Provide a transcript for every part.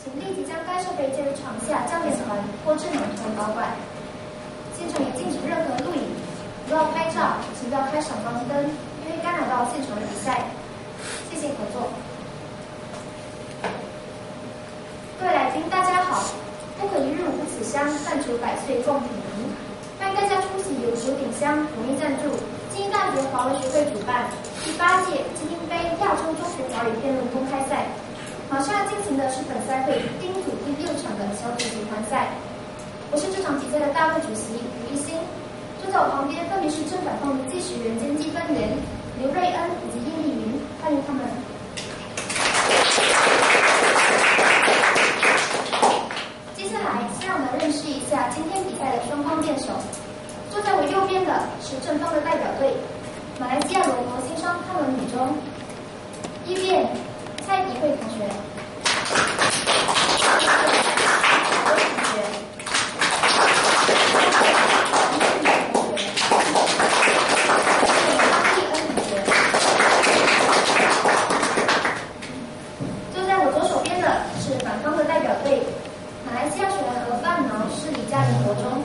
请立即将该设备接入场下教练团或智能团保管。现场也禁止任何录影，不要拍照，请不要开闪光灯，因为干扰到现场的比赛。谢谢合作。各位来宾，大家好！不可一日无此乡，但求百岁共品茗。欢迎大家出席由九鼎乡统一赞助、精英大学华文学会主办第8届精英杯亚洲中学华语辩论公开赛。马上要进行的是本赛会第一组第6场的小组集团赛。我是这场比赛的大会主席吴一兴，坐在我旁边分别是正反方的计时员兼积分员刘瑞恩以及叶丽云，欢迎他们。接下来，先让我们认识一下今天比赛的双方辩手。坐在我右边的是正方的代表队，马来西亚罗摩新商康文女中，一辩蔡迪慧同学。坐在我左手边的是反方的代表队，马来西亚水兰河半毛市立嘉陵国中，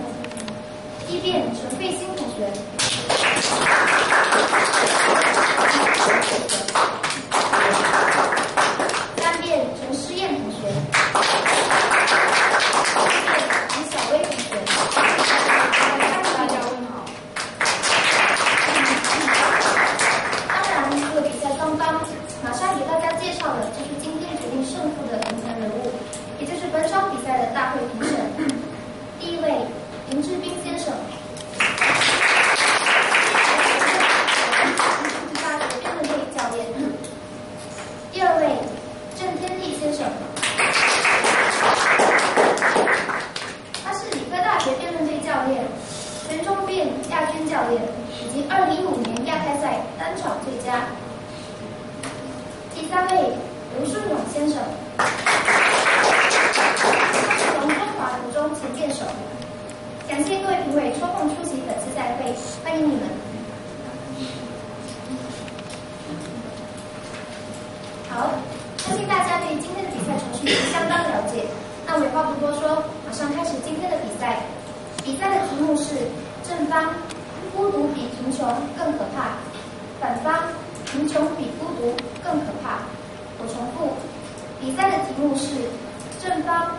一辩陈佩欣同学。三辩陈诗燕同学。李小薇同学。大家问好。当然，这个比赛双方马上给大家介绍的就是今天决定胜负的评审人物，也就是本场比赛的大会评审。第一位林志斌先生，大学辩论队教练。第二位郑天立先生，他是理科大学辩论队教练、全中辩亚军教练，以及2015年亚太赛单场最佳。第三位刘顺勇先生，他是龙中华国中前辩手。感谢各位评委抽空出席本次赛会，欢迎你们。好，相信大家对今天的比赛程序相当了解，那我也话不多说，马上开始今天的比赛。比赛的题目是正方孤独比贫穷更可怕，反方贫穷比孤独更可怕。我重复，比赛的题目是正方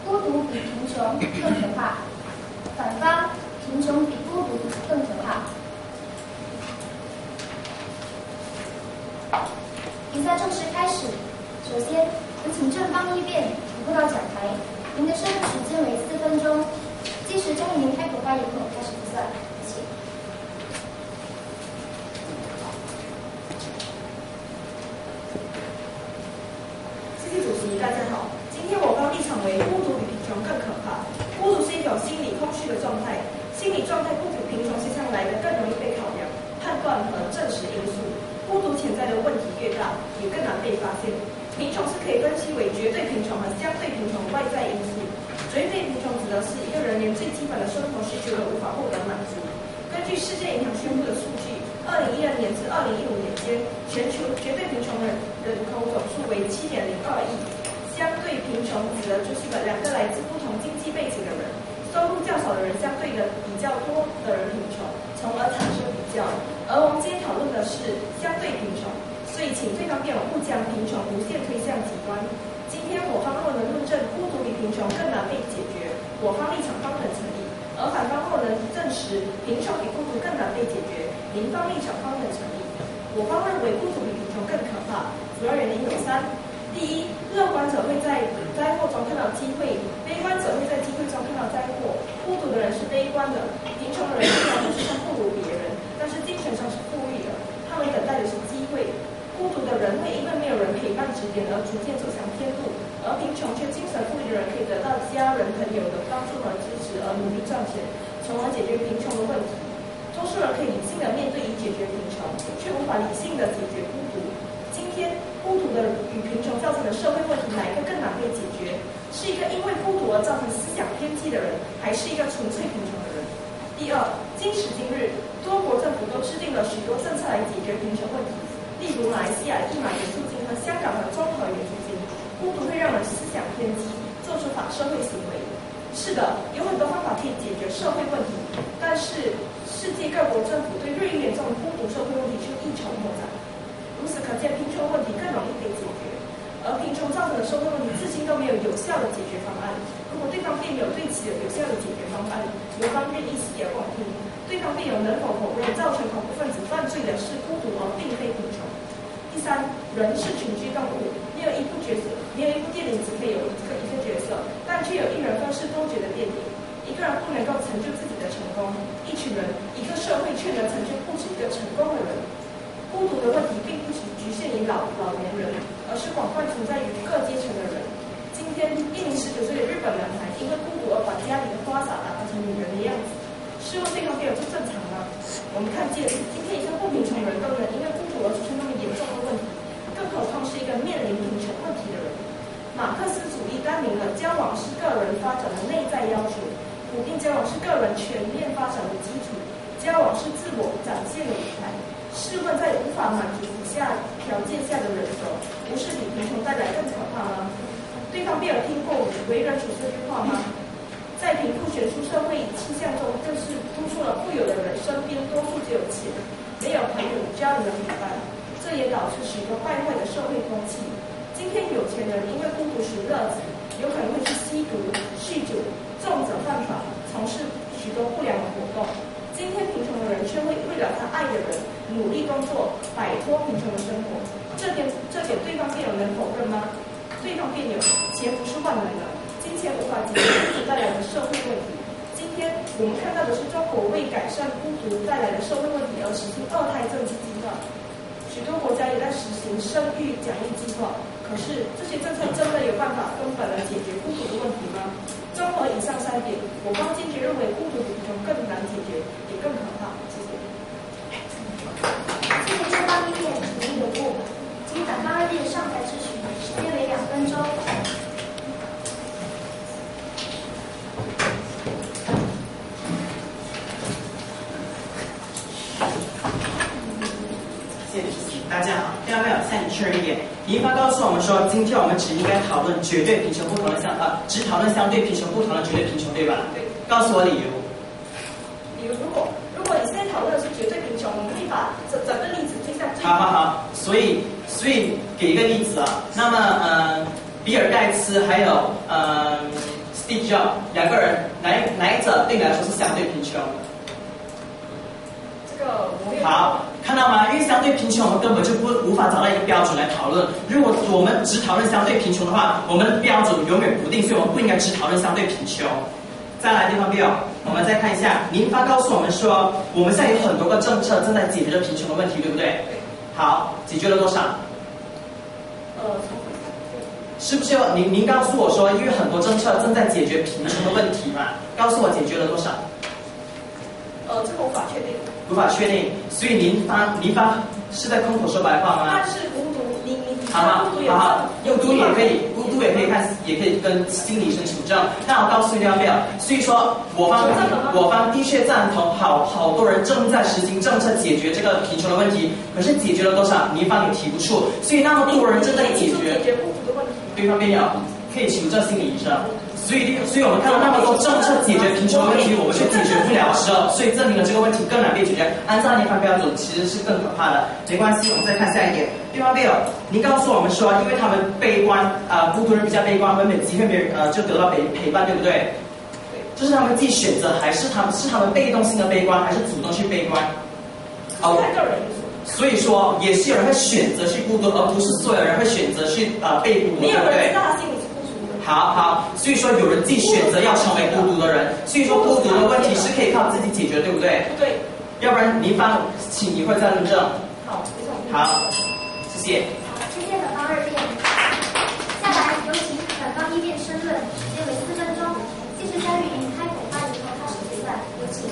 孤独比贫穷更可怕，反方贫穷比孤独更可怕。比赛正式开始。首先，有请正方一辩移步到讲台，您的申论时间为4分钟，计时将于您开口发言后开始计算。谢谢。谢谢主席，大家好。今天我方立场为孤独比贫穷更可怕。孤独是一种心理空虚的状态，心理状态不比贫穷现象来的更容易被考量、判断和证实因素。孤独潜在的问题越大，也更难被发现。贫穷是可以分析为绝对贫穷和相对贫穷外在因素。绝对贫穷指的是一个人连最基本的生活需求都无法获得满足。根据世界银行宣布的数据，2012年至2015年间，全球绝对贫穷人口总数为7.02亿。相对贫穷指的就是两个来自不同经济背景的人，收入较少的人相对的比较多的人贫穷，从而产生比较。而我们今天讨论的是相对贫穷，所以请对方辩友不将贫穷无限推向极端。今天我方若能论证孤独比贫穷更难被解决，我方立场方能成立；而反方若能证实贫穷比孤独更难被解决，您方立场方能成立。我方认为孤独比贫穷更可怕，主要原因有3。第一，乐观者会在灾祸中看到机会，悲观者会在机会中看到灾祸。孤独的人是悲观的，贫穷的人虽然物质上不如别人，但是精神上是富裕的，他们等待的是机会。孤独的人会因为没有人陪伴指点而逐渐走向偏路，而贫穷却精神富裕的人可以得到家人朋友的帮助和支持而努力赚钱，从而解决贫穷的问题。多数人可以理性的面对以解决贫穷，却无法理性的解决孤独。今天孤独的与贫穷造成的社会问题，哪一个更难被解决？是一个因为孤独而造成思想偏激的人，还是一个纯粹贫穷的人？第二，今时今日，多国政府都制定了许多政策来解决贫穷问题，例如马来西亚1码援助金和香港的综合援助金。孤独会让人思想偏激，做出反社会行为。是的，有很多方法可以解决社会问题，但是世界各国政府对日益严重的孤独社会问题却一筹莫展。如此可见，贫穷问题更容易被解决，而贫穷造成的社会问题至今都没有有效的解决方案。如果对方辩友对其有效的解决方案，由方愿意洗耳恭听，对方辩友能否否认造成恐怖分子犯罪的是孤独而并非贫穷？第三，人是群居动物，没有一部电影只可以有一个角色，但却有一人分饰多角的电影。一个人不能够成就自己的成功，一群人、一个社会却能成就不止一个成功的人。孤独的问题并不只局限于老年人，而是广泛存在于各阶层的人。今天，一名19岁的日本男孩因为孤独而把家里的花洒打扮成女人的样子，试问对方辩友这正常吗？我们看见，今天一个不贫穷人都能因为孤独而出现那么严重的问题，更何况是一个面临贫穷问题的人。马克思主义单明了交往是个人发展的内在要求，普遍交往是个人全面发展的基础，交往是自我展现的舞台。试问，在无法满足以下条件下的人格，不是比贫穷带来更可怕吗？对方辩友听过为人处事这句话吗？在贫富悬殊社会气象中，更是突出了富有的人身边多数只有钱，没有朋友家人的陪伴，这也导致许多败坏的社会风气。今天有钱人因为孤独寻乐子，有可能会去吸毒、酗酒，重者犯法，从事许多不良的活动。今天贫穷的人却会为了他爱的人努力工作，摆脱贫穷的生活。这点对方辩友能否认吗？对方辩友，钱不是万能的，金钱无法解决孤独带来的社会问题。今天我们看到的是中国为改善孤独带来的社会问题而实行2胎政策计划，许多国家也在实行生育奖励计划。可是这些政策真的有办法根本的解决孤独的问题吗？综合以上3点，我方坚决认为孤独比贫穷更难解决，也更可怕。谢谢。谢谢正方一辩提议有误，请反方2辩上台质询，时间为2分钟。大家好，第二位向你确认一点，您方告诉我们说，今天我们只应该讨论绝对贫穷不同的只讨论相对贫穷不同的绝对贫穷，对吧？对。告诉我理由。比如，如果你现在讨论的是绝对贫穷，我们可以把整个例子推向最。好，所以给一个例子啊，那么比尔盖茨还有Steve Jobs 2个人，哪一者对你来说是相对贫穷？这个我没有。好，看到吗？因为相对贫穷，我们根本就无法找到一个标准来讨论。如果我们只讨论相对贫穷的话，我们的标准永远不定，所以我们不应该只讨论相对贫穷。再来，地方辩友，我们再看一下，您方告诉我们说，我们现在有很多个政策正在解决着贫穷的问题，对不对？对。好，解决了多少？是不是您告诉我说，因为很多政策正在解决贫穷的问题嘛？告诉我解决了多少？这个无法确定。无法确定，所以您方是在空口说白话吗？但是孤独，你好，用孤独也可以，孤独也可以看，也可以跟心理医生求证。那我告诉你没有，所以说我方的确赞同，好多人正在实行政策解决这个贫穷的问题，可是解决了多少，您方也提不出。所以那么多人正在解决孤独的问题，对方辩友可以求证心理医生。所以我们看到那么多政策解决贫穷的问题，我们却解决不了的时候，所以证明了这个问题更难被解决。按照您方标准，其实是更可怕的。没关系，我们再看下一点。对方辩友，您告诉我们说，因为他们悲观，孤独人比较悲观，没机会就得到陪伴，对不对？对。这是他们自己选择，还是他们被动性的悲观，还是主动去悲观？看个人。所以说，也是有人会选择去孤独，而不是所有人会选择去被孤独，对不对？好，所以说有人自己选择要成为孤独的人，所以说孤独的问题是可以靠自己解决，对不对？对。要不然您方，请一会儿再论证。好，谢谢。好，谢谢本方2辩。下来有请本方1辩申论，时间为4分钟。计时嘉宾开口发言后开始结算，有请。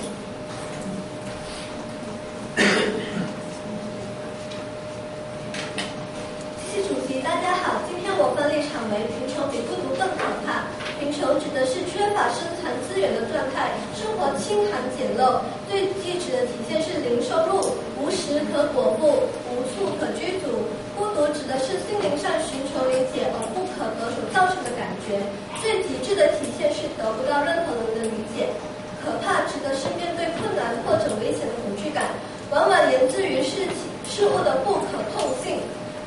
谢谢主席，大家好。今天我分立场为贫穷比孤独更可怕。贫穷指的是缺乏生产资源的状态，生活清寒简陋，最基础的体现是零收入、无食可果腹、无处可居足。孤独指的是心灵上寻求理解而不可可得所造成的感觉。最极致的体现是得不到任何人的理解。可怕指的是面对困难或者危险的恐惧感，往往源自于事物的不可控性。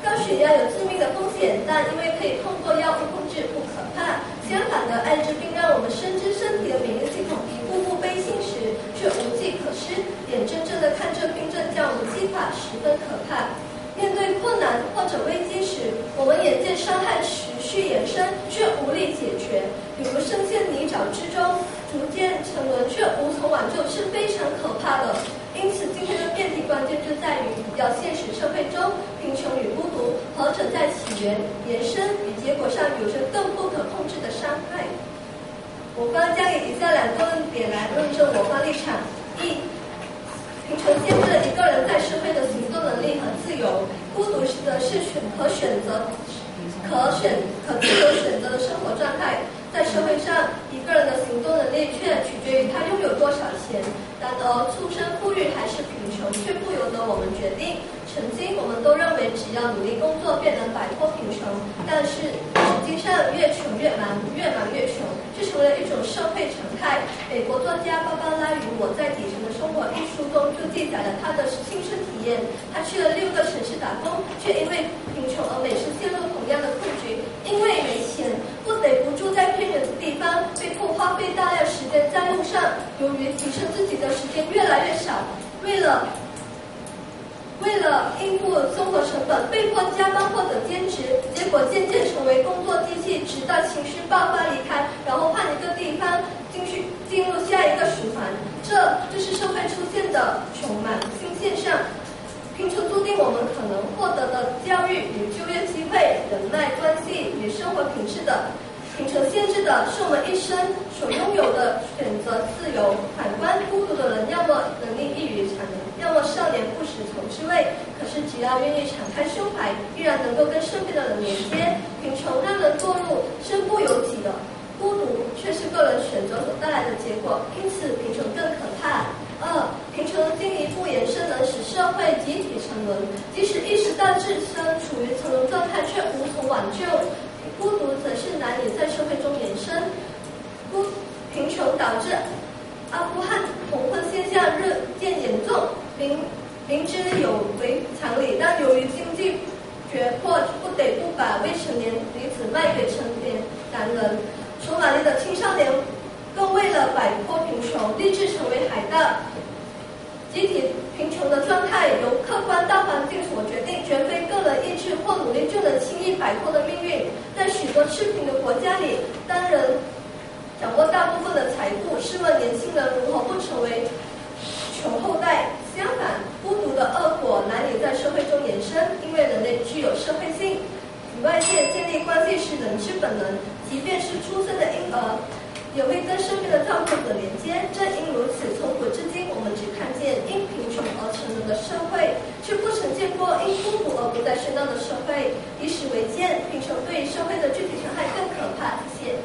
高血压有致命的风险，但因为可以通过药物控制，不可怕。相反的，艾滋病让我们深知身体的免疫系统步步悲心时，却无计可施，眼睁睁地看着病症将我们击垮，十分可怕。面对困难或者危机时，我们眼见伤害持续延伸，却无力解决，比如深陷泥沼之中，逐渐沉沦却无从挽救，是非常可怕的。因此，今天的辩题关键就在于，比较现实社会中，贫穷与孤独何者在起源、延伸与结果上有着更不可控制的伤害。我方将以以下两个论点来论证我方立场：一、贫穷限制一个人在社会的行动能力和自由，孤独则是可自由选择的生活状态。在社会上，一个人的行动能力却取决于他拥有多少钱。然而，出身富裕还是贫穷，却不由得我们决定。曾经，我们都认为只要努力工作便能摆脱贫穷，但是实际上越穷越忙，越忙越穷，这成为了一种社会常态。美国作家芭芭拉与我在底层的生活一书中就记载了他的亲身体验。他去了6个城市打工，却因为贫穷而每次陷入同样的困局，因为没钱，不得不住在偏远的地方，被迫花费大量时间在路上。由于提升自己的时间越来越少，为了应付生活成本，被迫加班或者兼职，结果渐渐成为工作机器，直到情绪爆发离开，然后换一个地方进入下一个循环。这就是社会出现的穷忙新现象。贫穷注定我们可能获得的教育与就业机会、人脉关系与生活品质的贫穷限制的是我们一生所拥有的选择自由。反观孤独的人，要么能力异于常人，要么少年不识愁滋味。可是只要愿意敞开胸怀，依然能够跟身边的人连接。贫穷让人堕入身不由己的，孤独却是个人选择所带来的结果，因此贫穷更可怕。二、贫穷进一步延伸能使社会集体沉沦，即使意识到自身处于沉沦状态，却无从挽救。孤独则是难以在社会中延伸。贫穷导致阿富汗恐婚现象日渐严重，明知有违常理，但由于经济决迫，不得不把未成年女子卖给成年男人。索马里的青少年更为了摆脱贫穷，立志成为海盗。集体贫穷的状态由客观大环境所决定，绝非个人意志或努力就能轻易摆脱的命运。在许多赤贫的国家里，当人掌握大部分的财富，试问年轻人如何不成为穷后代？相反，孤独的恶果难以在社会中延伸，因为人类具有社会性，与外界建立关系是人之本能，即便是出生的婴儿也会跟身边的照顾者连接。正因如此，从古至今，我们只看见因贫穷而沉沦的社会，却不曾见过因孤独而不再喧闹的社会。以史为鉴，贫穷对于社会的具体伤害更可怕。谢谢。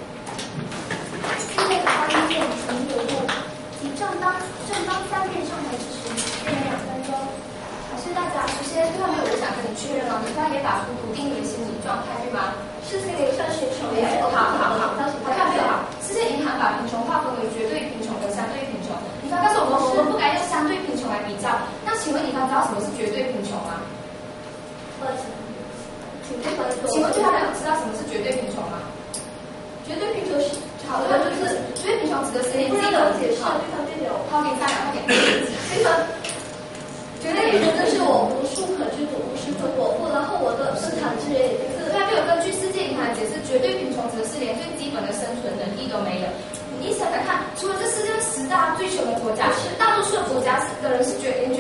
世界的方面请有误，即正当3遍上台之时，约2分钟。是大家，首先最后面我想跟你确认了，你刚才也把孤独定义为心理状态，对吗？是心理上寻求也好，看没有好？世界银行把贫穷划分为绝对贫穷和相对贫穷。你刚告诉我们不该用相对贫穷来比较。那请问你刚知道什么是绝对贫穷吗？请问最后知道什么是绝对贫穷吗？绝对贫穷是好的，就是绝对贫穷指的是连接的解释，对方就有。好，给你大家快点。非常。绝对贫穷就是我无处可居，无时可果腹，然后我的生产资源已经是。他没有根据世界银行解释，绝对贫穷指的是连最基本的生存能力都没有。你想想看，除了这世界10大最穷的国家，大多数的国家的人是连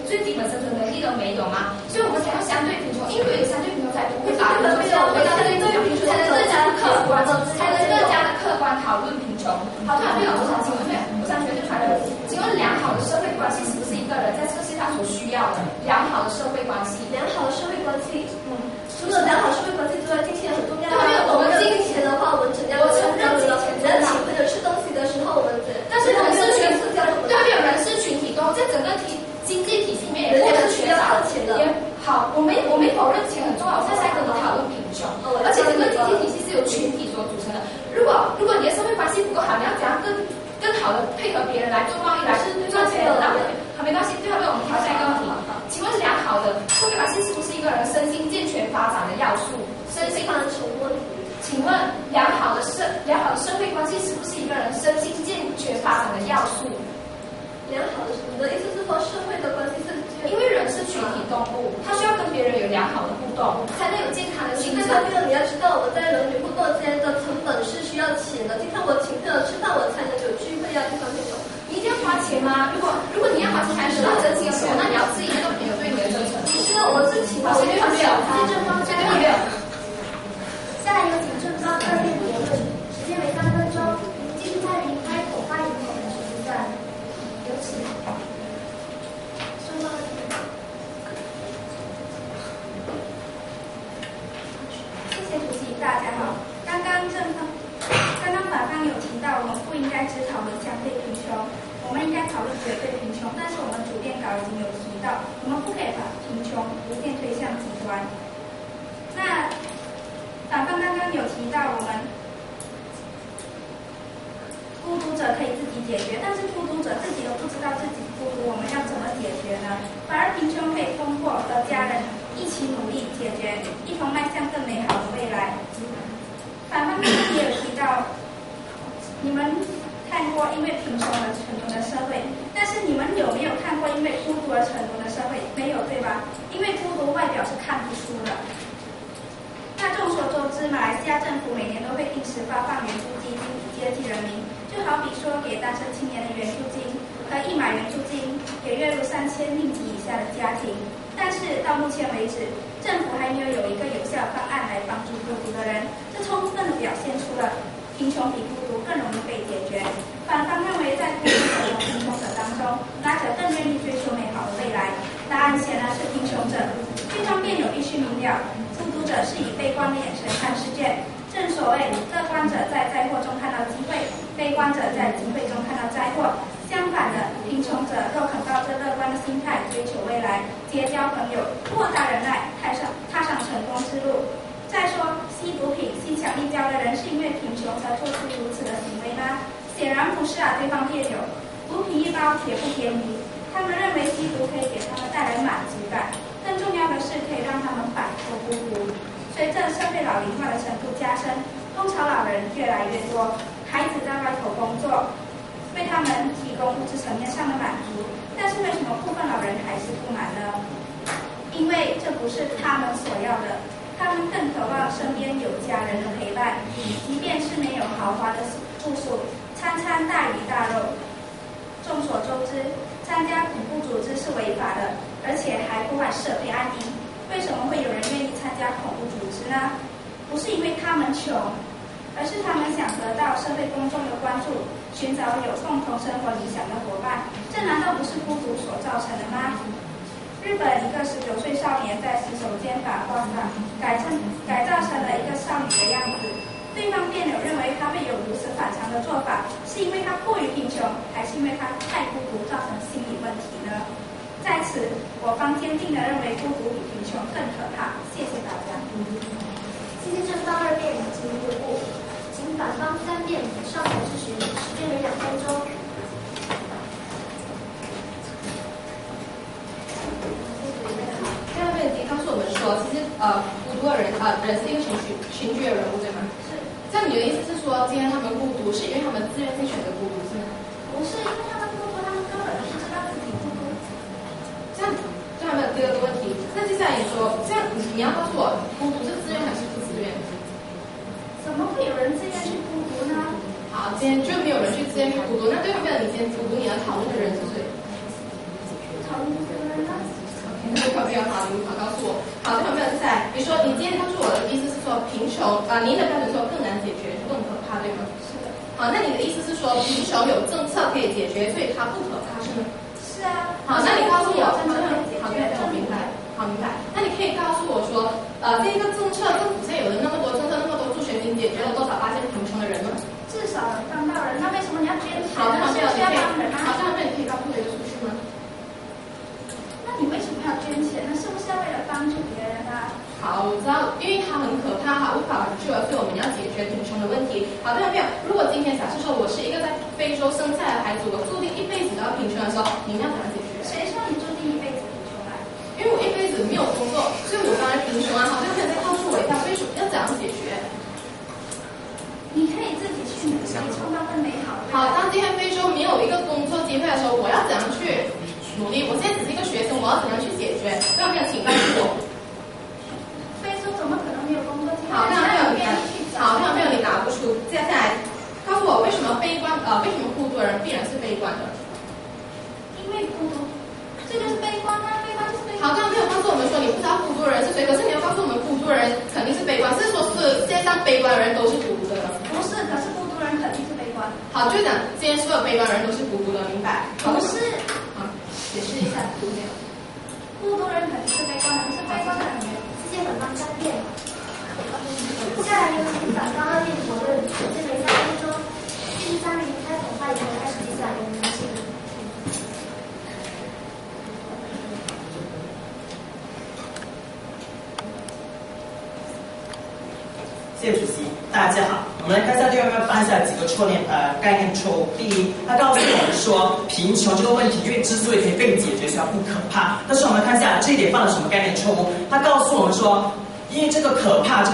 最基本生存能力都没有吗？所以我们才用相对贫穷，因为有相对贫穷才不会把贫穷回到相对贫穷，才能更加的客观，才能更加的客观讨论贫穷。好，对了，我想请问，我想学对传人，请问良好的社会关系是不是一个人在这个世界上所需要的？良好的社会关系，良好的社会关系，除了良好社会关系之外，金钱很重要。对，我们金钱的话，我们怎样？我承认金钱重要。或者吃东西的时候，我们但是人事群体对，没有人事群体中，在整个经济体系里面也不能缺少钱的。好，我没否认钱很重要，我现在在跟你讨论贫来做贸易来赚钱，那好，没关系，对，我们挑下一个问题。请问良好的社会关系是不是一个人身心健全发展的要素？身心什么问题？请问良好的社会关系是不是一个人身心健全发展的要素？良好的，你的意思是说社会的关系是？因为人是群体动物，他需要跟别人有良好的互动，才能有健康的心智。那个你要知道，我们在人与互动间的成本是需要钱的。今天我请朋友吃饭，我才能有聚会，要地方朋友。你一定要花钱吗？如果你要花钱才能得到真心的朋友，那你要质疑那个朋友对你的真诚。是啊，我是请我绝对没有，正方绝对没有。下来有请正方2辩辩论，时间为3分钟，继续在您开口发言后的时段。有请。谢谢主席，大家好。刚刚法方有提到，我们不应该只讨论相对贫穷，我们应该讨论绝对贫穷。但是我们主编稿已经有提到，我们不可以把贫穷无限推向极端。那法方刚刚有提到，我们孤独者可以自己解决，但是孤独者自己都不知道自己孤独，我们要怎么解决呢？反而贫穷可以通过和家人一起努力解决，一同迈向更美好的未来。法方刚刚也有提到，你们看过因为贫穷而沉沦的社会，但是你们有没有看过因为孤独而沉沦的社会？没有，对吧？因为孤独外表是看不出的。那众所周知，马来西亚政府每年都会定时发放援助基金以接济人民，就好比说给单身青年的援助金和1码援助金给月入3000令吉以下的家庭。但是到目前为止，政府还没有一个有效方案来帮助孤独的人，这充分的表现出了贫穷比孤独更容易被解决。反方认为，在孤独者和贫穷者当中，哪者更愿意追求美好的未来？答案显然是贫穷者。这方面有必须明了，孤独者是以悲观的眼神看世界。正所谓，乐观者在灾祸中看到机会，悲观者在机会中看到灾祸。相反的，贫穷者若肯抱着乐观的心态追求未来，结交朋友，豁达忍耐，踏上成功之路。再说，吸毒品、吸强力胶的人是因为贫穷才做出如此的行为吗？显然不是啊，对方辩友。毒品一包也不便宜，他们认为吸毒可以给他们带来满足感，更重要的是可以让他们摆脱孤独。随着社会老龄化的程度加深，中潮老人越来越多，孩子在外头工作，为他们提供物质层面上的满足，但是为什么部分老人还是不满呢？因为这不是他们所要的，他们更渴望身边有家人的陪伴，即便是没有豪华的住宿，餐餐大鱼大肉。众所周知，参加恐怖组织是违法的，而且还破坏社会安宁。为什么会有人愿意参加恐怖组织呢？不是因为他们穷，而是他们想得到社会公众的关注，寻找有共同生活理想的伙伴。这难道不是孤独所造成的吗？日本一个19岁少年在洗手间把花洒改造成了一个少女的样子。对方辩友认为他会有如此反常的做法，是因为他过于贫穷，还是因为他太孤独造成心理问题呢？在此，我方坚定地认为孤独比贫穷更可怕。谢谢大家。谢谢正方2辩进入步，请反方3辩上台质询，时间为2分钟。第二辩题告诉我们说，其实孤独的人人是一个群居的人物，对吗？是。这样你的意思是说，今天他们孤独是因为他们自愿性选择孤独，是吗？不是因为他们孤独，他们根本不知道自己孤独。这样就还没有第二个问题。那接下来你说，这样你要告诉我，孤独是自愿还是不自愿？怎么会有人自愿去孤独呢？好，今天就没有人去自愿去孤独，那对方辩友，你今天孤独，你要讨论的人是谁？讨论孤独的人呢？对方辩友，好，你好，告诉我。好，对方辩友在，比如说你今天告诉我的意思是说，贫穷您的标准说更难解决，更可怕，对吗？是的。好，那你的意思是说，贫穷有政策可以解决，所以它不可怕，是吗？是啊。好，那你告诉我，好，对，我明白，好明白。那你可以告诉我说，这个政策，政府现在有了那么多政策，那么多助学金，解决了多少%贫穷的人呢？至少帮到人，那为什么你要捐钱呢？好，是要帮人吗？好，那你可以告诉我一个数据吗？那你为什么要捐钱呢？是不是要为了帮助别人啊？好，我知道，因为它很可怕，它无法住了，所以我们要解决贫穷的问题。好，对没有？如果今天假设说我是一个在非洲生下来的孩子，我注定一辈子都要贫穷的时候，你们要怎么解决？谁说你注定一辈子贫穷啊？因为我一辈子没有工作，所以我当然贫穷啊。好，对没有？再告诉我一下，为什么要怎样解决？你可以自己去努力创造更美好的。好，当今天非洲没有一个工作机会的时候，我要怎样去努力？我现在只是一个学生，我要怎样去解决？对没有？请告诉我。非洲怎么可能没有工作机会？好，那没有你好，那没有你答不出。接下来告诉我为什么为什么孤独的人必然是悲观的？因为孤独，这就是悲观啊，悲观就是悲观。好，刚刚没有告诉我们说你不知道孤独的人是谁，可是你要告诉我们孤独的人肯定是悲观，是说是世界上悲观的人都是孤独的人？不是，可是孤独人肯定是悲观。好，就讲今天所有悲观的人都是孤独的，明白？不是。好，解释一下孤独。孤独人肯定是悲观的，可是悲观的人没有。世界很方善变。下来有请反方二辩驳论，时间为3分钟。第3名开恐怕已经开始计算人民性。谢谢主席，大家好。我们来看一下第二个犯下几个概念错误。第一，他告诉我们说贫穷这个问题，因为之所以可以被解决，所以它不可怕。但是我们看一下这一点犯了什么概念错误？他告诉我们说，因为这个可怕，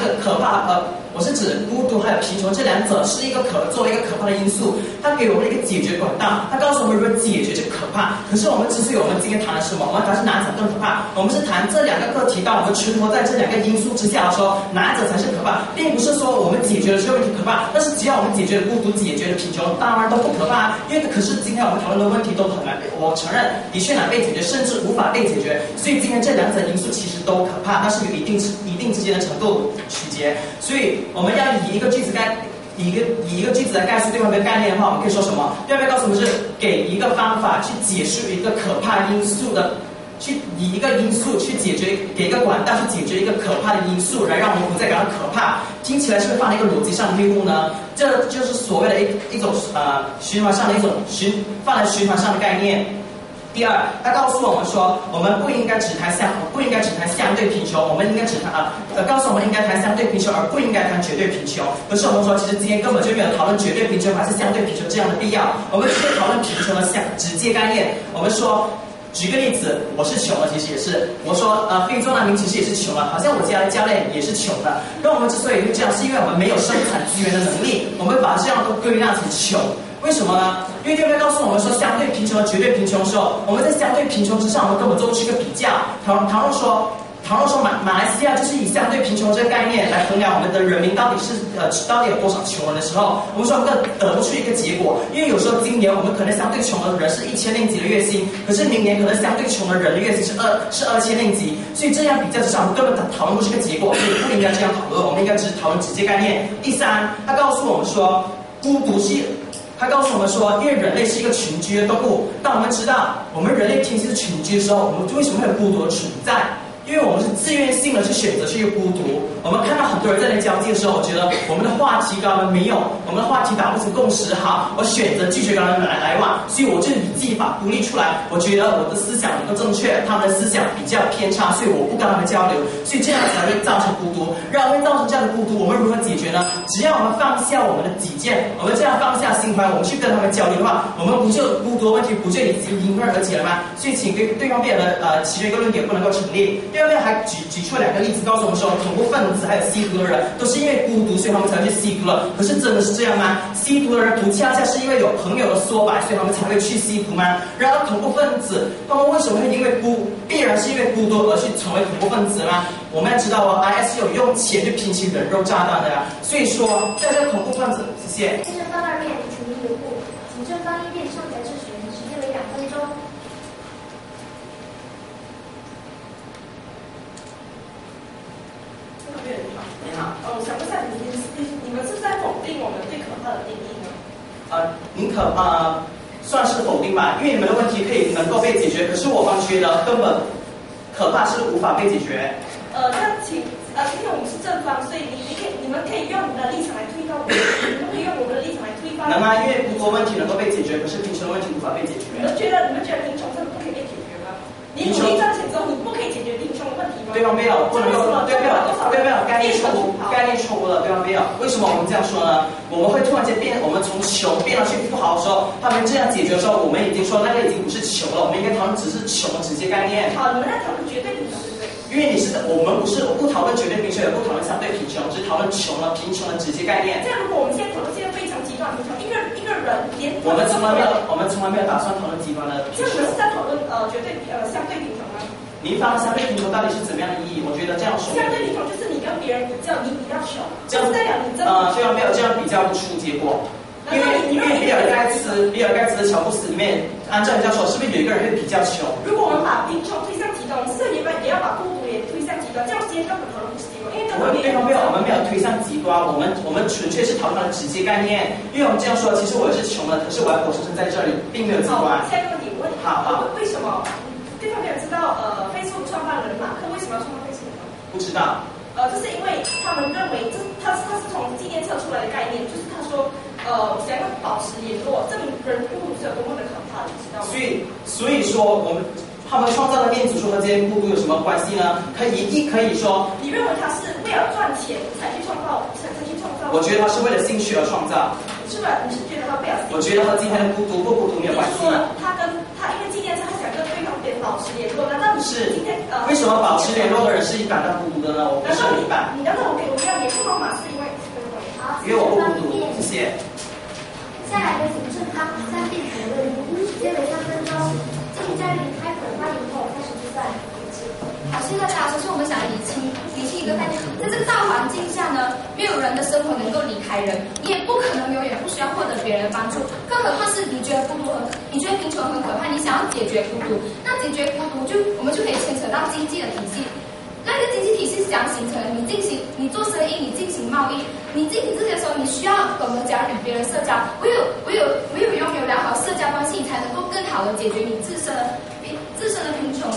我是指孤独还有贫穷这两者是作为一个可怕的因素，它给我们一个解决管道，它告诉我们如何解决这个可怕。可是我们之所以我们今天谈的是什么？我们谈是哪者更可怕？我们是谈这两个课题，当我们存活在这两个因素之下的时候，哪者才是可怕，并不是说我们解决了这个问题可怕，但是只要我们解决了孤独，解决了贫穷，当然都不可怕。因为可是今天我们讨论的问题都很难，我承认的确难被解决，甚至无法被解决。所以今天这两者因素其实都可怕，但是有一定之间的程度取决。所以我们要以一个句子来概述对方的概念的话，我们可以说什么？对方告诉我们是给一个方法去解释一个可怕因素的，去以一个因素去解决，给一个管道去解决一个可怕的因素，来让我们不再感到可怕。听起来是不是犯了一个逻辑上的谬误呢？这就是所谓的一种循环上的犯了循环上的概念。第二，他告诉我们说，我们不应该只谈相对贫穷，我们应该告诉我们应该谈相对贫穷，而不应该谈绝对贫穷。可是我们说，其实今天根本就没有讨论绝对贫穷还是相对贫穷这样的必要，我们直接讨论贫穷的直接概念。我们说，举个例子，我是穷了，其实也是。我说，非洲难民其实也是穷了，好像我家的教练也是穷的。那我们之所以会这样，是因为我们没有生产资源的能力，我们把这样都归纳成穷。为什么呢？因为对面告诉我们说，相对贫穷和绝对贫穷的时候，我们在相对贫穷之上，我们根本做不出一个比较。倘若说马来西亚就是以相对贫穷这个概念来衡量我们的人民到底有多少穷人的时候，我们说我们得不出一个结果。因为有时候今年我们可能相对穷的人是1000令吉的月薪，可是明年可能相对穷的人的月薪是2000令吉，所以这样比较之上，我们根本讨论不出一个结果，所以不应该这样讨论，我们应该只是讨论直接概念。第三，他告诉我们说，他告诉我们说，因为人类是一个群居的动物，当我们知道我们人类天性是群居的时候，我们为什么会有孤独的存在？因为我们是自愿性的去选择去孤独。我们看到很多人在那交际的时候，我觉得我们的话题跟他们没有，我们的话题达不成共识，好，我选择拒绝跟他们来往，所以我就以自己把孤立出来。我觉得我的思想能够正确，他们的思想比较偏差，所以我不跟他们交流，所以这样才会造成孤独。然后会造成这样的孤独，我们如何解决呢？只要我们放下我们的己见，我们这样放下心怀，我们去跟他们交流的话，我们不就孤独的问题不就已经迎刃而解了吗？所以请对方辩的其中一个论点不能够成立。第二面还举出2个例子，告诉我们说，恐怖分子还有吸毒的人都是因为孤独，所以他们才会去吸毒了。可是真的是这样吗？吸毒的人不恰恰是因为有朋友的说白，所以他们才会去吸毒吗？然而恐怖分子他们为什么会必然是因为孤独而去成为恐怖分子吗？我们要知道IS 有用钱去拼起人肉炸弹的呀。所以说，在这个恐怖分子，谢谢。正方2辩，请您留步，请正方1辩上台质询，时间为2分钟。你好，我想问一下，你们是在否定我们对可怕的定义呢？算是否定吧，因为你们的问题能够被解决，可是我方觉得根本可怕是无法被解决。那今天我们是正方，所以你们可以用你们的立场来推翻我们，你们可以用我们的立场来推翻。能啊，因为孤独问题能够被解决，可是贫穷的问题无法被解决。你们觉得贫穷真的不可以被解决吗？你努力赚钱之后，你不可以解决决贫穷的问题吗？对方没有，不能够，对方没有概念错误了，对方没有。为什么我们这样说呢？我们会突然间我们从穷变到去不好的时候，他们这样解决的时候，我们已经说那个已经不是穷了，我们应该讨论只是穷的直接概念。好，你们在讨论绝对贫穷，对不对？因为我不讨论绝对贫穷，也不讨论相对贫穷，只讨论贫穷的直接概念。这样，如果我们现在讨论现在非常极端贫穷，一个人连我们从来没有打算讨论极端的贫穷。这不是在讨论绝对相对贫穷吗？您发的相对贫穷到底是怎么样的意义？我觉得这样说。相对贫穷就是你跟别人比较，你比较穷，这样代表你真对方没有这样比较不出结果。因为比尔盖茨的乔布斯里面，按照你这样说，是不是有一个人会比较穷？如果我们把贫穷推向极端，我们是也要把孤独也推向极端，这样今天根本讨论不是结果，因为根本对方没有，我们没有推向极端，我们纯粹是讨论直接概念。因为我们这样说，其实我是穷的，可是我要活生生在这里，并没有极端。下一个问题，我问你，好，为什么？对方没有知道Facebook 创办人马克为什么要创办 Facebook 吗？不知道。这是因为他们认为他是从纪念册出来的概念，就是他说想要保持联络，证明人孤独是有多么的可怕，你知道吗？所以说他们创造的电子书和这些孤独有什么关系呢？可以说，你认为他是为了赚钱才去创造？我觉得他是为了兴趣而创造。是吧？你是觉得他为了？我觉得和今天的孤独不孤独没有关系。他因为纪念册，他想跟对方保持联络，难道你是今天为什么保持联络的人是感到孤独的呢？我不是很明白。你难道我要联络号码是因为？好，因为我不孤独，谢谢。下来有请正康3遍评论，时间为3分钟。敬请嘉宾开口发言后开始计算。好，谢谢大家。首先，我们想理清一个概念，在这个大环境下呢，没有人的生活能够离开人，你也不可能永远不需要获得别人的帮助。更何况是你觉得你觉得贫穷很可怕，你想要解决孤独，那解决孤独我们就可以牵扯到经济的体系。那个经济体系是怎样形成的？你做生意，你进行贸易，你进行这些时候，你需要懂得加入与别人社交。唯有拥有良好社交关系，你才能够更好的解决你自身的贫穷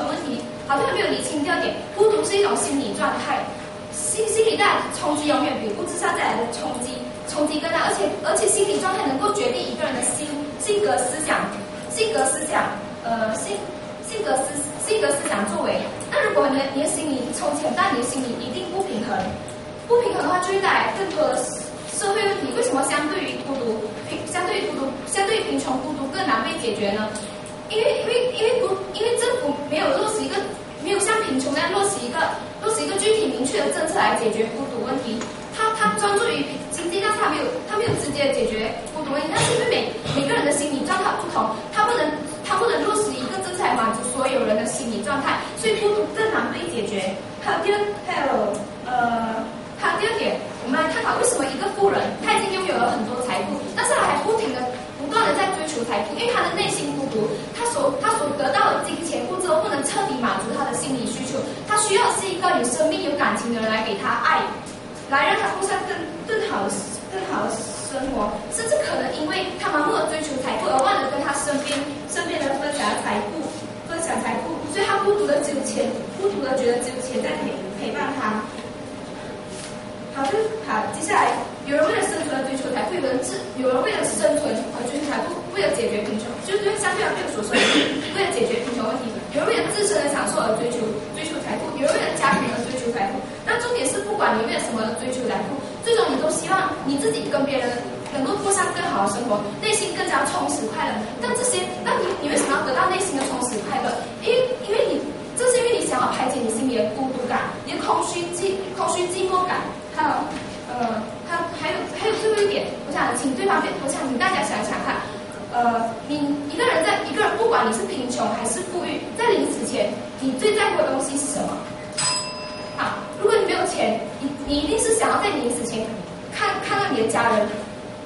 问题。好像没有理清第二点，孤独是一种心理状态，心理带来的冲击永远比物质上带来的冲击更大，而且心理状态能够决定一个人的性格思想作为。那如果你的心理充钱，但你的心理一定不平衡的话，就会带来更多的社会问题。为什么相对于贫穷，孤独更难被解决呢？因为政府没有像贫穷那样落实一个具体明确的政策来解决孤独问题。他专注于经济，但他没有直接解决孤独问题。但是因为每个人的心理状态不同，他不能落实一个政策来满足所有人的心理状态，所以孤独更难被解决。还有第二点，我们来探讨为什么一个富人他已经拥有了很多财富，但是他还不断的在追求财富，因为他的内心孤独，他所得到的金钱物质都不能彻底满足他的心理需求，他需要是一个有生命有感情的人来给他爱，来让他过上更好的生活，甚至可能因为他盲目的追求财富而忘了跟他身边的分享财富，所以他孤独的觉得只有钱在陪伴他。好，接下来有人为了生存而追求财富，有人为了生存而追求财富，为了解决贫穷，就是相对而所说的，为了解决贫穷问题，有人为了自身的享受而追求财富，有人为了家庭而追求财富。那重点是，不管你为了什么而追求财富，最终你都希望你自己跟别人能够过上更好的生活，内心更加充实快乐。那你为什么要得到内心的充实快乐？因为你想要排解你心里的孤独感，你的空虚寂寞感。还有最后一点，我想请大家想想看，你一个人不管你是贫穷还是富裕，在临死前，你最在乎的东西是什么？好，如果你没有钱，你一定是想要在临死前看到你的家人，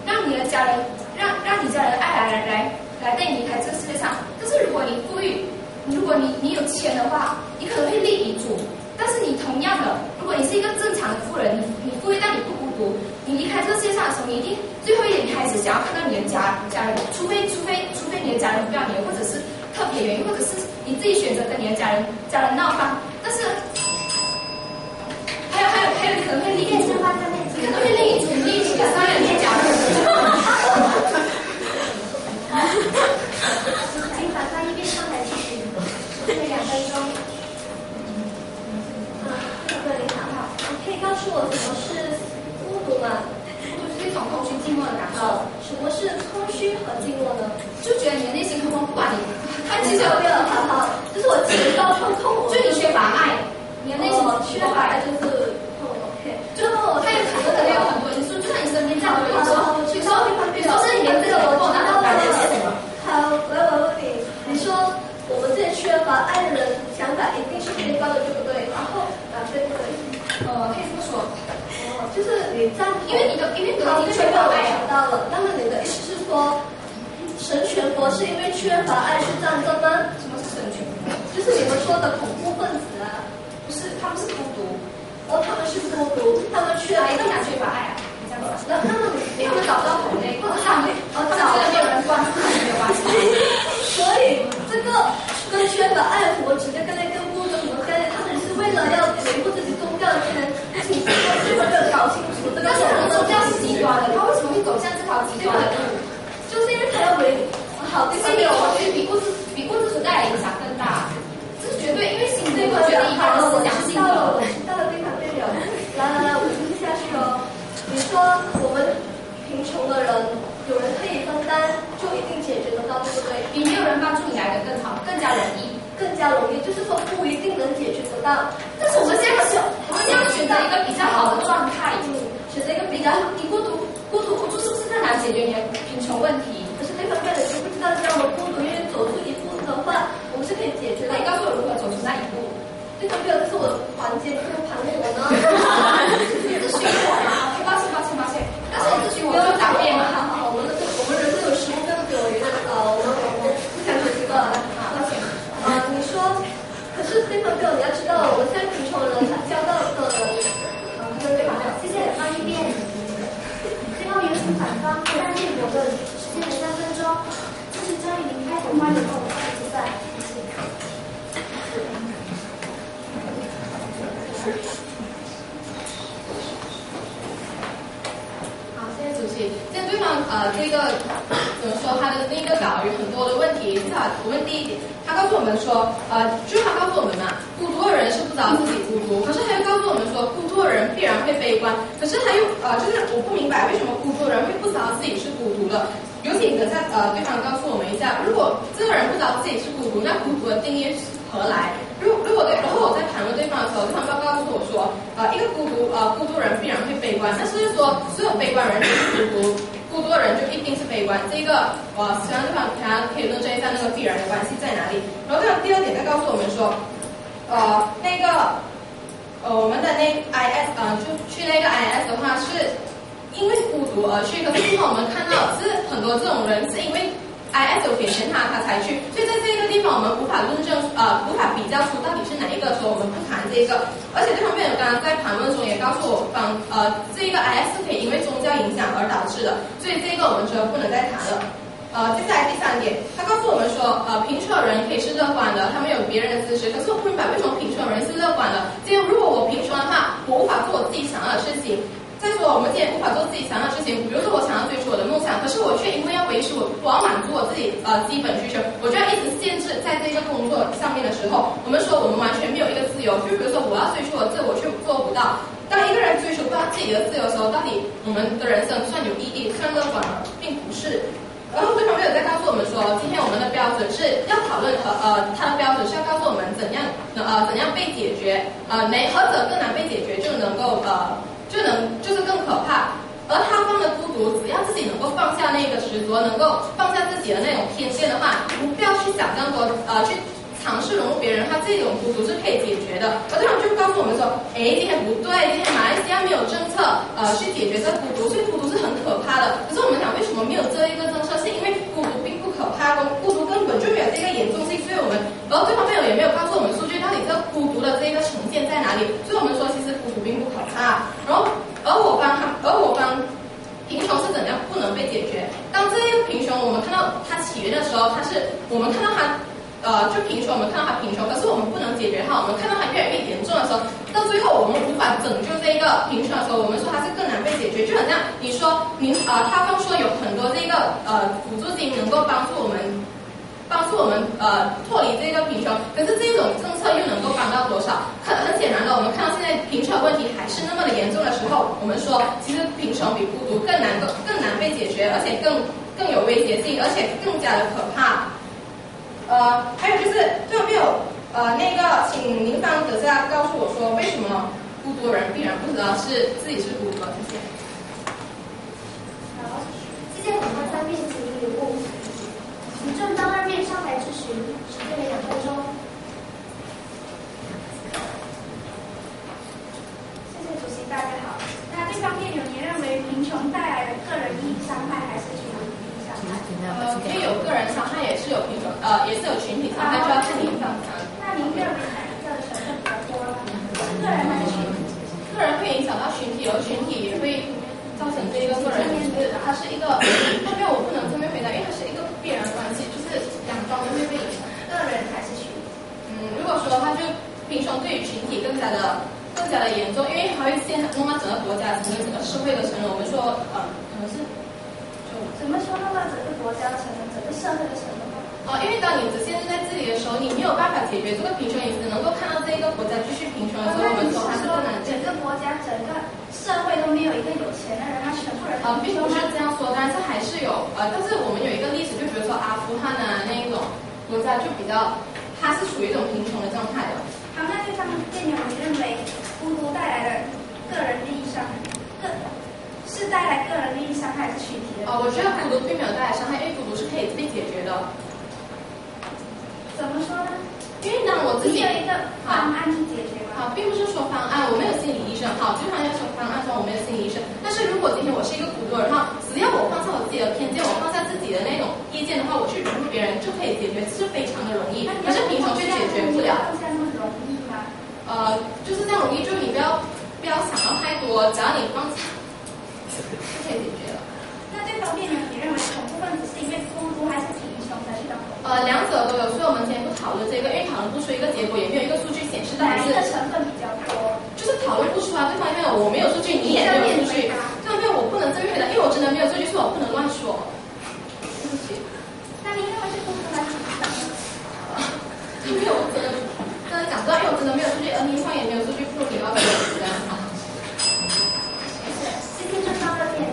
让你家人爱来带你离开这个世界上。但是如果你富裕，如果你有钱的话，你可能会立遗嘱。但是你同样的，如果你是一个正常的富人，你富裕但你不孤独，你离开这个世界上的时候，你一定最后一点你还是想要看到你的家人，除非你的家人不要你，或者是特别原因，或者是你自己选择跟你的家人闹翻。但是还有可能会立遗嘱，可能会立遗嘱给伤人的家人。请反方一边上台继续，剩下2分钟。静默的感受。什么是空虚和静默呢？就觉得你的内心空空，不管你，其实没有好好，就是我钱包空空，就你缺乏爱，你的内心缺乏爱就是OK，就是他有可能有很多因素，就像你身边这样的人说，比如说是你连这个都不能感觉是什么？好，我问你，你说我们这些缺乏爱的人，想法一定是悲观的，对不对？然后对不对？可以这么说。就是你在，因为你的缺乏爱想到了，那么你的意思是说，神权国是因为缺乏爱去战争吗？什么是神权国？就是你们说的恐怖分子啊？不是，他们是孤独。他们是孤独，他们缺哪一个哪缺乏爱啊？你这样说。那么因为他们找不到同类，或者他们找了没有人关注，没有关系。所以这个跟缺乏爱和直接跟那个孤独什么概念？他们是为了要维护自己宗教的权，请这个搞清楚这个。但是很多宗教是极端的，他为什么会走向这条极端的路？就是因为他要维好，心理我觉得比物质所带来的影响更大，这是绝对，因为心理我觉得一个人思想性格。到了非常对了，来，我继续下去哦。你说我们贫穷的人，有人可以分担，就一定解决得到，对不对？比没有人帮助你来的更好，更加容易。更加容易，就是说不一定能解决得到。但是我们这样选择一个比较好的状态，选择一个比较你孤独无助是不是更难解决你的贫穷问题？可是对方面的人不知道，让我们孤独，因为走出一步的话，我们是可以解决的。那你告诉我如何走出那一步？对方面，这是我的环节，不能盘我呢。咨询我吗？抱歉。但是你咨询我就答辩嘛。好，我们人都有15分左右的我不想说这个，抱歉。你说，可是对方面你要知道，我们现在贫穷人，他交到的对方谢谢翻译辩。最后有请反方不但辩驳论，时间为3分钟。这是张玉林开头发言后的计算，谢谢。好，谢谢主席。现在对方这个怎么说？他的那个稿有很多的问题。我问第一点，他告诉我们说，就是他告诉我们嘛，孤独的人是不知道自己孤独，可是他又告诉我们说，孤独的人必然会悲观。可是他又就是我不明白为什么孤独的人会不知道自己是孤独的。尤其等下对方告诉我们一下，如果这个人不知道自己是孤独，那孤独的定义何来？如果然后我在谈论对方的时候，对方告诉我说，一个孤独人必然会悲观，但是说所有悲观人就是孤独的人就一定是悲观。这个希望对方可以论证一下那个必然的关系在哪里。然后第二点再告诉我们说，我们的那 IS 就去那个 IS 的话是因为孤独而去，可是因为我们看到是很多这种人是因为 IS 有给钱他才去，所以在这个地方我们无法论证无法比较出到底是哪一个，所以我们不谈这个。而且对方面有刚刚在盘问中也告诉我这个 IS 是可以因为宗教影响而导致的，所以这个我们说不能再谈了。接下来第3点，他告诉我们说，贫穷的人可以是乐观的，他们有别人的支持。可是我不明白为什么贫穷的人是乐观的。如果我贫穷的话，我无法做我自己想要的事情。再说，我们今天无法做自己想要的事情，比如说我想要追求我的梦想，可是我却因为要维持我要满足我自己基本需求，我就要一直限制在这个工作上面的时候，我们说我们完全没有一个自由。就比如说我要追求我自我却做不到。当一个人追求不到自己的自由的时候，到底我们的人生算有意义，算乐观吗？并不是。然后对方面有在告诉我们说，今天我们的标准是要讨论他的标准是要告诉我们怎样被解决，何者更难被解决就能够就是更可怕。而他方的孤独，只要自己能够放下那个执着，能够放下自己的那种偏见的话，不要去想这样多去尝试融入别人，他这种孤独是可以解决的。而对方就告诉我们说，今天不对，今天马来西亚没有政策去解决这孤独，所以孤独是很可怕的。可是我们讲为什么没有这一个政策，是因为孤独并不可怕，孤独根本就没有这个严重性，所以我们对方也没有告诉我们数据到底这个孤独的这个呈现在哪里，所以我们说其实孤独并不可怕。而我方贫穷是怎样不能被解决？当这个贫穷我们看到它起源的时候，我们看到它就贫穷，我们看到它贫穷，可是我们不能解决它，我们看到它越来越严重的时候，到最后我们无法拯救这个贫穷的时候，我们说它是更难被解决。就好像你说他方说有很多这个辅助金能够帮助我们们脱离这个贫穷。可是这种政策又能够帮到多少？很显然的，我们看到现在贫穷问题还是那么的严重的时候，我们说其实贫穷比孤独更难被解决，而且更有威胁性，而且更加的可怕。还有就是最后没有那个，请您方阁下告诉我说，为什么孤独的人必然不知道自己是孤独的？谢谢。好，谢谢本台3面请留步。请正当2面上台之时，时间为2分钟。谢谢主席，大家好。那这方面你认为贫穷带来的个人利益伤害还是群体利益伤害？可以有个人伤害，也是有也是有群体伤害，就要看您方讲。那您认为哪一个成分比较多呢？是个人还是群体？个人会影响到群体，而群体也会造成这个个人，就是它是一个后面我不能正面回答，因为它是一个必然关系，就是两方都会被影响。个人还是群体？如果说它就贫穷对于群体更加的严重，因为它会弄到整个国家、整个社会的成人。我们说可能是怎么说弄到整个国家的成人、整个社会的成人？因为当你只限制在这里的时候，你没有办法解决这个贫穷，你只能够看到这个国家继续贫穷的时候，我们说它是更难解决。整个国家、整个社会都没有一个有钱的人，他全部人并不是这样说，当然这还是有但是我们有一个历史，就比如说阿富汗啊那一种国家就比较，它是属于一种贫穷的状态的。好，那这方面你认为孤独带来的个人利益伤害，是带来个人利益伤害还是群体的？我觉得孤独并没有带来伤害，因为孤独是可以被解决的。怎么说呢？因为当我自己有一个方案去解决吗？并不是说方案，我没有心理医生。就像要说方案说我没有心理医生，但是如果今天我是一个孤独的人只要我放下我自己的偏见，我放下自己的那种意见的话，我去融入别人就可以解决，是非常的容易。可是贫穷却解决不了。放下那么容易吗？就是这样容易，就是你不要想到太多，只要你放下就可以解决了。那这方面呢，你认为恐怖分子是因为孤独还是贫穷才去当恐怖？两者都有，所以我们今天不讨论这个，因为讨论不出一个结果，也没有一个数据显示到底是哪一个成分比较多？就是讨论不出啊。这方面我没有数据，你也没有数据，这方面我不能正面回答，因为我真的没有数据，所以我不能乱说。对不起。那您认为是孤独还是贫穷？因为我真的讲不到，因为我真的没有数据，而您方也没有数据，不如你要给我这样好。谢谢正方2面。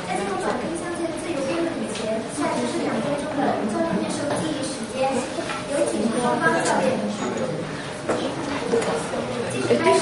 在进入转听向前自由辩论以前，下面是2分钟的正面收记忆时间，有请双方教练。继续开始。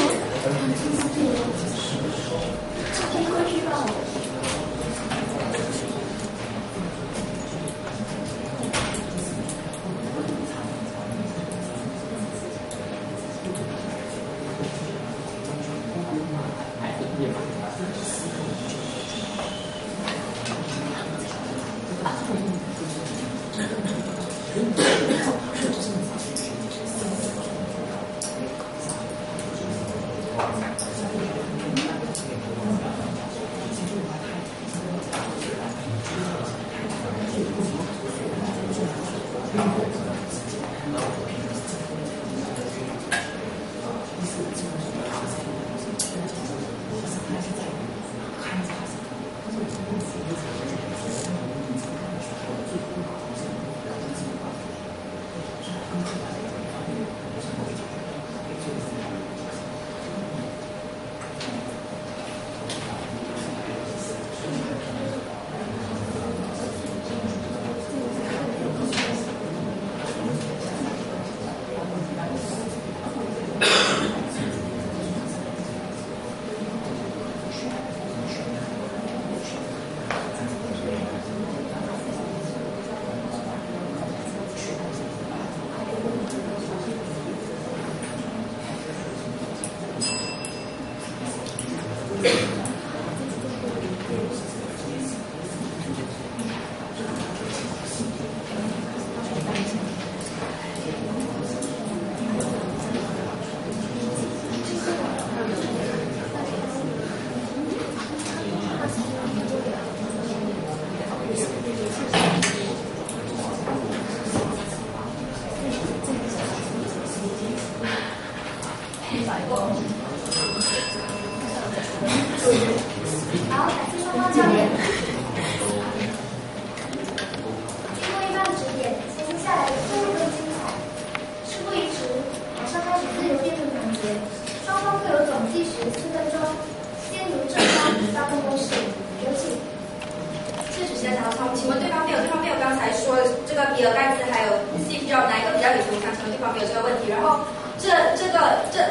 比较想要请问对方没有刚才说这个比尔盖茨还有 Steve Jobs 哪一个比较有钱？我想请问对方没有这个问题。然后这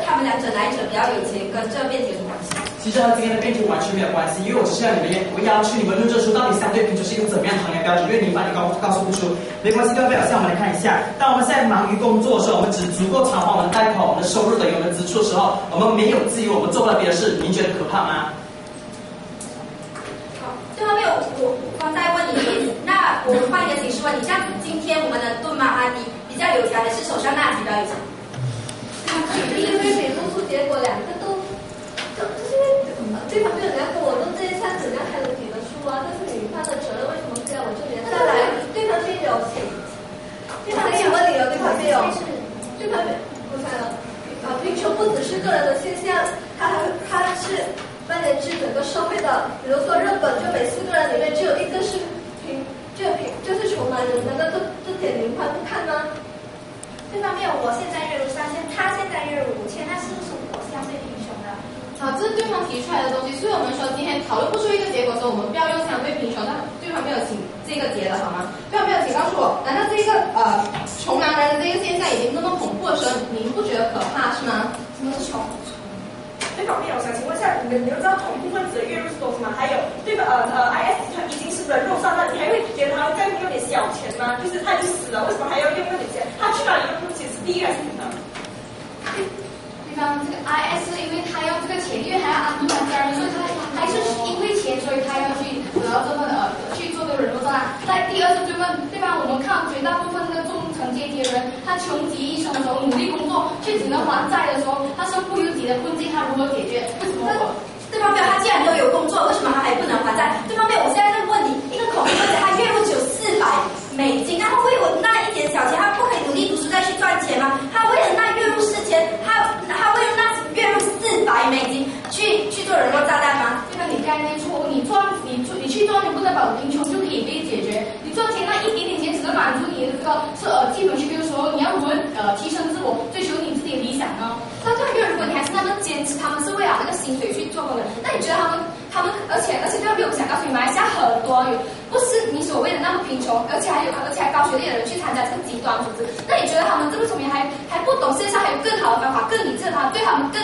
他们两者哪一者比较有钱，跟这个辩题有什么关系？其实和今天的辩题完全没有关系，因为我只是要你们，我要求你们论证出到底相对贫穷是一个怎么样的衡量标准，因为你把你告诉不出，没关系，各位表现我们来看一下。当我们现在忙于工作的时候，我们只足够偿还我们贷款、我们的收入等于我们的支出的时候，我们没有自由，我们做不了别的事，您觉得可怕吗？对方没有，我刚才问你，那我们换一个形式问你，像今天我们的顿马哈迪比较有钱，还是首相纳吉比较有钱？因为美中出结果两个都，就是因为对方没有人家跟我说这些餐人家还能给得出啊，这是女方的责任，为什么非要我这边？再来，对方是有钱，对方没有问题了，对方没有，对方没，我猜了，贫穷不只是个人的现象，它是蔓延至整个社会的。比如说日本，就每4个人里面就有1个是就是穷男人，难道这点零宽不看吗？对方没有，我现在月入3000，他现在月入5000，那是不是我相对贫穷的？好，这是对方提出来的东西，所以我们说今天讨论不出一个结果的时候，我们不要用相对贫穷，但对方没有请这个结了好吗？对方没有请告诉我，难道这个穷男人的这个现象已经那么恐怖的时候，您不觉得可怕是吗？什么是穷？对方面，我想请问一下，你们知道恐怖分子的月入是多少吗？还有对吧？IS 他已经是人肉炸弹，你还会觉得他再用点小钱吗？就是他已经死了，为什么还要用那点钱？他去哪里用钱是第一还是第二？对方这个 IS 因为他要这个钱，因为还要安顿他家人，所以他还是因为钱，所以他要去得到这么去做个人肉炸弹。在第二次追问，对方我们看绝大部分的中层阶级的人，他穷极一生的时候努力工作，却只能还债的时候，他身不由己的困境，他如何解决？为什么我？对方没有，他既然都有工作，为什么他还不能还债？对方没有，我现在在问你，一个恐怖分子，他月入只有$400，然后为我那一点小钱，他不可以努力读书再去赚钱吗？他为了那月入4000，他为了那月入$400去做人肉炸弹吗？对吧？你概念错误，你去赚，你不能保贫穷就可以被解决。你赚钱那一点点钱只能满足你的这个基本需求的时候，你要如何提升自我，追求你自己的理想呢？那对方如果你还是那么坚持，他们是为了那个薪水去做工的，那你觉得他们，而且对方没有想告诉你，马来西亚很多不是你所谓的那么贫穷，而且还高学历的人去参加这个极端组织，那你觉得他们这么聪明还不懂世界上还有更好的方法，更理智的方法，对他们更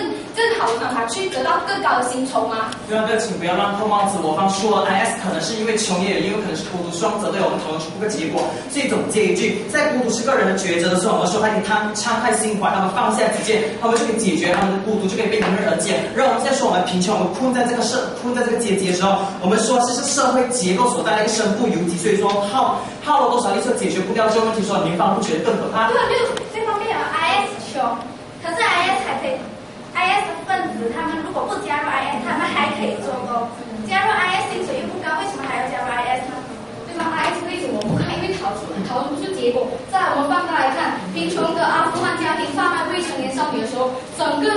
好的方法去得到更高的薪酬吗？对啊，请不要乱扣帽子。我方说 IS 可能是因为穷，也有可能是孤独，双责对我们讨论出个结果。所以总结一句，在孤独是个人的抉择的时候，我们说他可以敞开心怀，他们放下己见，他们就可以解决他们的孤独，就可以被迎刃而解。让我们再说我们贫穷，我们困在这个阶级的时候，我们说这是社会结构所带来一个身不由己。所以说耗了多少力气解决不掉这个问题，说您方不觉得更可怕？对方没有 IS 穷，可是 IS 还可以 ，IS 的分子他们如果不加入 IS， 他们还可以做工。加入 IS 薪水又不高，为什么还要加入 IS 呢？对方 IS 为什么不看？因为讨论不出结果。再来我们放大来看，贫穷的阿富汗家庭贩卖未成年少女的时候，整个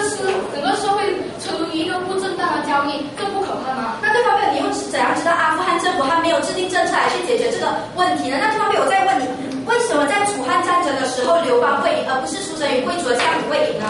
社会处于一个不正当的交易，这不可怕吗？那对方没有，你又是怎样知道阿富汗政府还没有制定政策来去解决这个问题呢？那对方没有，我再问你，为什么在楚汉战争的时候刘邦会赢，而不是出身于贵族的项羽会赢呢？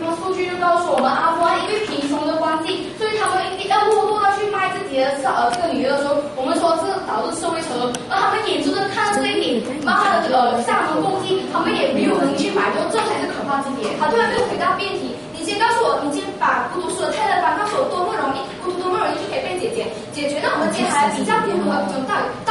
那么数据就告诉我们，阿富汗因为贫穷的关系，所以他们一定要落魄到去卖自己的这个女儿的时候，我们说这导致社会沉沦，而他们眼睁睁看着这一点妈妈的上门攻击，他们也没有能力去买单，这才是可怕之点。好，对方没有回答辩题，你先告诉我，你先把孤独说的太太吧，告诉我多么容易，孤独多么容易就可以被解决。那我们接下来比较平衡的到